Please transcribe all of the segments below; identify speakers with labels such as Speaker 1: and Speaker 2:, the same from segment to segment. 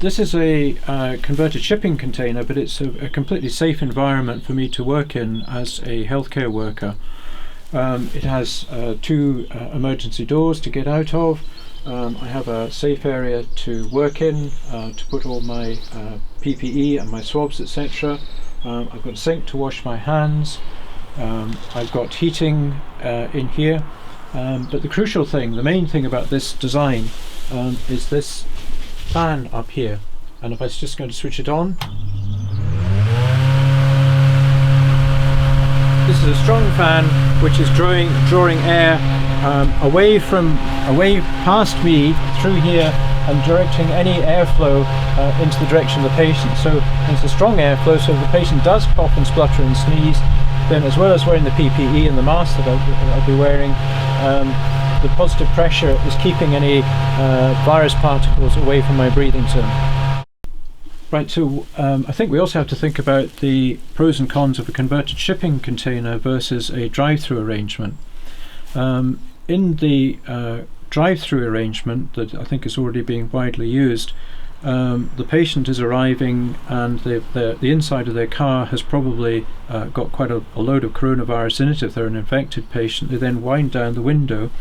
Speaker 1: This is a converted shipping container, but it's a completely safe environment for me to work in as a healthcare worker. It has two emergency doors to get out of. I have a safe area to work in, to put all my PPE and my swabs, etc. I've got a sink to wash my hands. I've got heating in here. But the crucial thing, the main thing about this design is this fan up here. And if I was just going to switch it on, this is a strong fan which is drawing air away past me through here and directing any airflow into the direction of the patient. So it's a strong airflow, so if the patient does cough and splutter and sneeze, then as well as wearing the PPE and the mask that I'll be wearing, the positive pressure is keeping any virus particles away from my breathing zone. Right, so I think we also have to think about the pros and cons of a converted shipping container versus a drive-through arrangement. In the drive-through arrangement that I think is already being widely used, the patient is arriving and the inside of their car has probably got quite a load of coronavirus in it if they're an infected patient. They then wind down the window,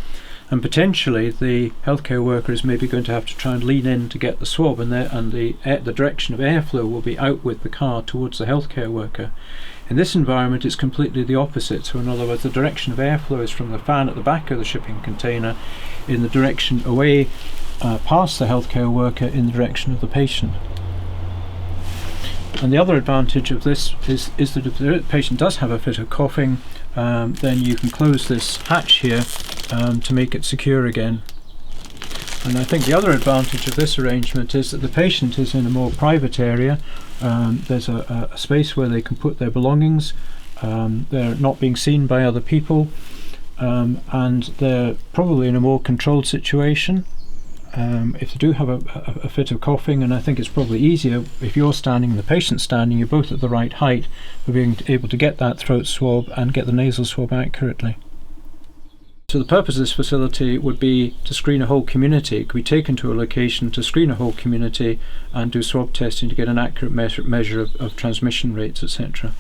Speaker 1: and potentially the healthcare worker is maybe going to have to try and lean in to get the swab, and the direction of airflow will be out with the car towards the healthcare worker. In this environment it's completely the opposite, so in other words the direction of airflow is from the fan at the back of the shipping container in the direction away past the healthcare worker in the direction of the patient. And the other advantage of this is that if the patient does have a fit of coughing, then you can close this hatch here to make it secure again. And I think the other advantage of this arrangement is that the patient is in a more private area. There's a space where they can put their belongings. They're not being seen by other people, and they're probably in a more controlled situation. If they do have a fit of coughing, and I think it's probably easier if you're standing and the patient's standing, you're both at the right height for being able to get that throat swab and get the nasal swab accurately. So the purpose of this facility would be to screen a whole community. It could be taken to a location to screen a whole community and do swab testing to get an accurate measure of transmission rates, etc.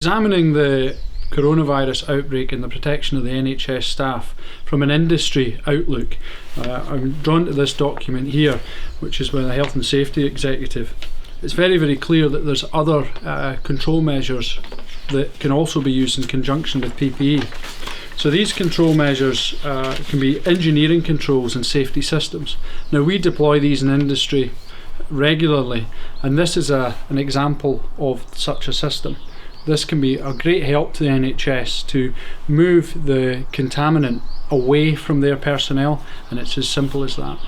Speaker 2: Examining the coronavirus outbreak and the protection of the NHS staff from an industry outlook, I'm drawn to this document here, which is by the Health and Safety Executive. It's very, very clear that there's other control measures that can also be used in conjunction with PPE. So these control measures can be engineering controls and safety systems. Now we deploy these in industry regularly, and this is an example of such a system. This can be a great help to the NHS to move the contaminant away from their personnel, and it's as simple as that.